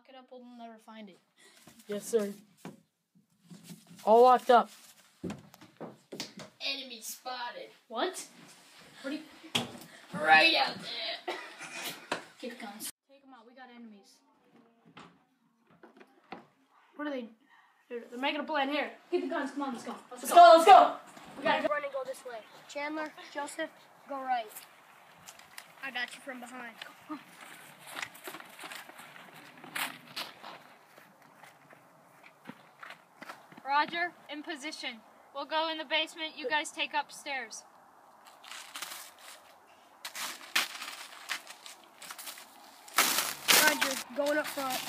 it up, we'll never find it. Yes, sir. All locked up. Enemy spotted. What? What are you... Right out there. Get the guns. Take them out. We got enemies. What are they? They're making a plan here. Get the guns. Come on, let's go. Let's go. Let's go. We gotta go. Run and go this way. Chandler, Joseph, go right. I got you from behind. Come on. Roger, in position. We'll go in the basement. You guys take upstairs. Roger, going up front.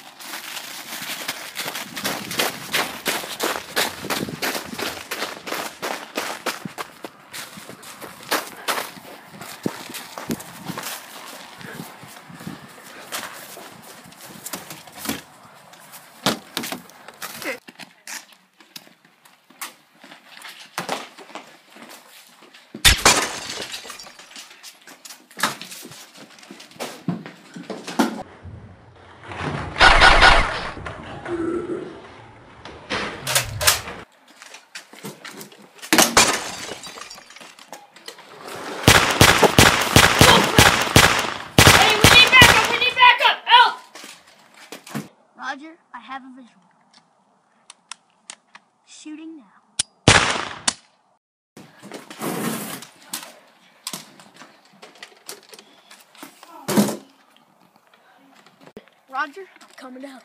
Roger, I have a visual. Shooting now. Roger, I'm coming down.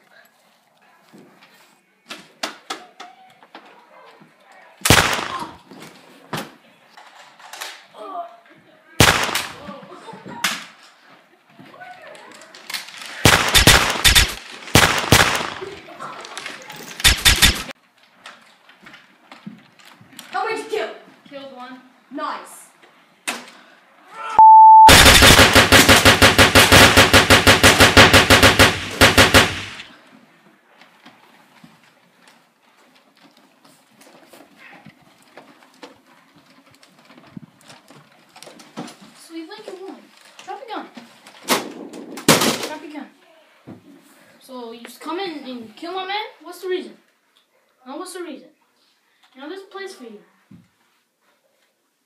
How many did you kill? Killed one. Nice. So you think you won. Drop your gun. Drop your gun. So you just come in and kill my man? What's the reason? No, what's the reason? You know, there's a place for you.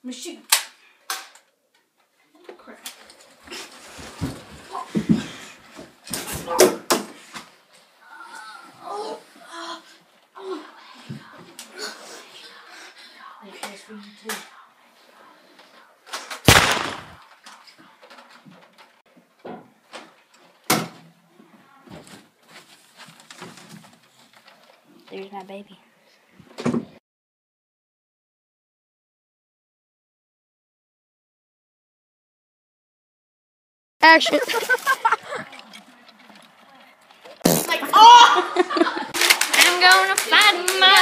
Machine. Crap. There's a place for you too. There's my baby. Action. Like, oh! I'm gonna find my...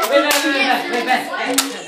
Wait, Ben.